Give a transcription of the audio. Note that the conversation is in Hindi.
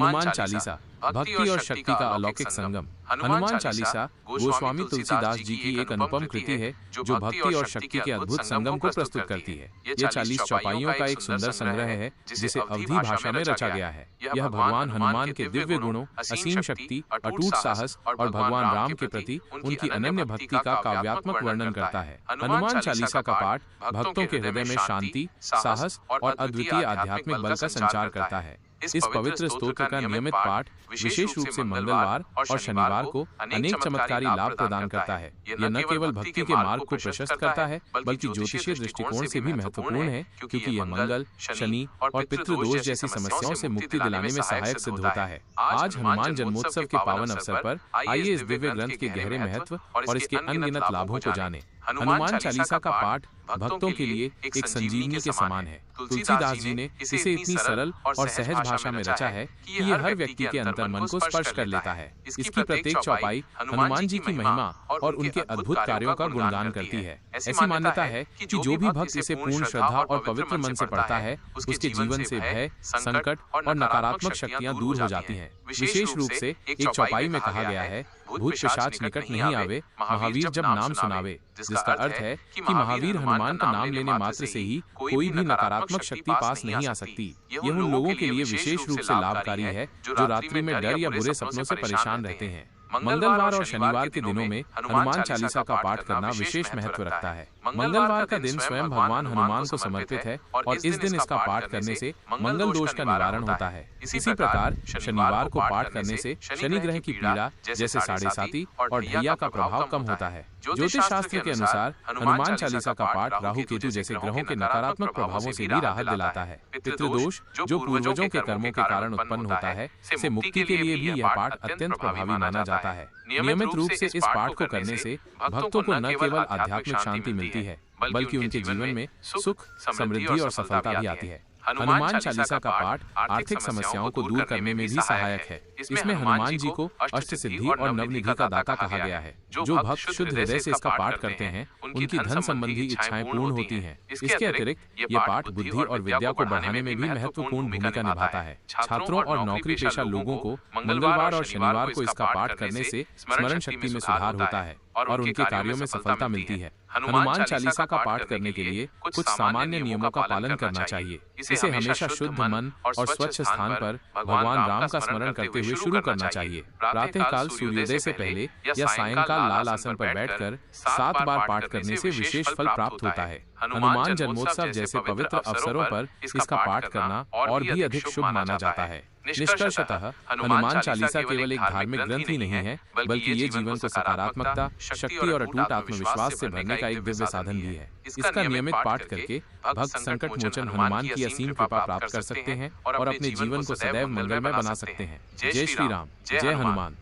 हनुमान चालीसा भक्ति और शक्ति का अलौकिक संगम। हनुमान चालीसा गोस्वामी तुलसीदास जी की एक अनुपम कृति है जो भक्ति और शक्ति के अद्भुत संगम को प्रस्तुत करती है। यह 40 चौपाइयों का एक सुंदर संग्रह है जिसे अवधी भाषा में रचा गया है। यह भगवान हनुमान के दिव्य गुणों, असीम शक्ति, अटूट साहस और भगवान राम के प्रति उनकी अनन्य भक्ति का काव्यात्मक वर्णन करता है। हनुमान चालीसा का पाठ भक्तों के हृदय में शांति, साहस और अद्वितीय आध्यात्मिक बल का संचार करता है। इस पवित्र स्तोत्र का नियमित पाठ विशेष रूप से मंगलवार और शनिवार को अनेक चमत्कारी लाभ प्रदान करता है। यह न केवल भक्ति के मार्ग को प्रशस्त करता है बल्कि ज्योतिषीय दृष्टिकोण से भी महत्वपूर्ण है, क्योंकि यह मंगल, शनि और पितृदोष जैसी समस्याओं से मुक्ति दिलाने में सहायक सिद्ध होता है। आज हनुमान जन्मोत्सव के पावन अवसर पर आइए इस दिव्य ग्रंथ के गहरे महत्व और इसके अनगिनत लाभों को जानें। हनुमान चालीसा का पाठ भक्तों के लिए एक संजीवनी के समान है। तुलसीदास जी ने इसे इतनी सरल और सहज भाषा में रचा है कि यह हर व्यक्ति के अंतर्मन को स्पर्श कर लेता है। इसकी प्रत्येक चौपाई हनुमान जी की महिमा और उनके अद्भुत कार्यों का गुणगान करती है। ऐसी मान्यता है कि जो भी भक्त इसे पूर्ण श्रद्धा और पवित्र मन से पढ़ता है, उसके जीवन से भय, संकट और नकारात्मक शक्तियां दूर हो जाती हैं। विशेष रूप से एक चौपाई में कहा गया है, भूत पिशाच निकट नहीं आवे, महावीर जब नाम सुनावे, जिसका अर्थ है कि महावीर हनुमान का नाम लेने मात्र से ही कोई भी नकारात्मक शक्ति पास नहीं आ सकती। यह उन लोगों के लिए विशेष रूप से लाभकारी है जो रात्रि में डर या बुरे सपनों से परेशान रहते हैं। मंगलवार और शनिवार के दिनों में हनुमान चालीसा का पाठ करना विशेष महत्व रखता है। मंगलवार का दिन स्वयं भगवान हनुमान को समर्पित है और इस दिन इसका पाठ करने से मंगल दोष का निवारण होता है। इसी प्रकार शनिवार को पाठ करने से शनि ग्रह की पीड़ा जैसे साढ़े साती और ढैया का प्रभाव कम होता है। ज्योतिष शास्त्र के अनुसार हनुमान चालीसा का पाठ राहु केतु जैसे ग्रहों के नकारात्मक प्रभावों से भी राहत दिलाता है। पितृदोष जो पूर्वजों के कर्मों के कारण उत्पन्न होता है, से मुक्ति के लिए भी यह पाठ अत्यंत प्रभावी माना जाता है। नियमित रूप से इस पाठ को करने से भक्तों को न केवल आध्यात्मिक शांति मिलती है बल्कि उनके जीवन में सुख, समृद्धि और सफलता भी आती है। हनुमान चालीसा का पाठ आर्थिक समस्याओं को दूर करने में भी सहायक है। इसमें हनुमान जी को अष्ट सिद्धि और नवनिधि का दाता कहा गया है। जो भक्त शुद्ध हृदय से इसका पाठ करते हैं, उनकी धन संबंधी इच्छाएं पूर्ण होती हैं। इसके अतिरिक्त ये पाठ बुद्धि और विद्या को बढ़ाने में भी महत्वपूर्ण भूमिका निभाता है। छात्रों और नौकरी पेशा लोगों को मंगलवार और शनिवार को इसका पाठ करने से स्मरण शक्ति में सुधार होता है और उनके कार्यों में सफलता मिलती है। हनुमान चालीसा का पाठ करने के लिए कुछ सामान्य नियमों का पालन करना चाहिए। इसे हमेशा शुद्ध मन और स्वच्छ स्थान पर भगवान राम का स्मरण करते हुए शुरू करना चाहिए। प्रातः काल सूर्योदय से पहले या सायंकाल लाल आसन पर बैठकर 7 बार पाठ करने से विशेष फल प्राप्त होता है। हनुमान जन्मोत्सव जैसे पवित्र अवसरों पर इसका पाठ करना और भी अधिक शुभ माना जाता है। निष्कर्षतः हनुमान चालीसा केवल एक धार्मिक ग्रंथ ही नहीं है, बल्कि ये जीवन को सकारात्मकता, शक्ति और अटूट आत्मविश्वास से भरने का एक दिव्य साधन भी है। इसका नियमित पाठ करके भक्त संकट मोचन हनुमान की असीम कृपा प्राप्त कर सकते हैं और अपने जीवन को सदैव मंगलमय बना सकते हैं। जय श्री राम, जय हनुमान।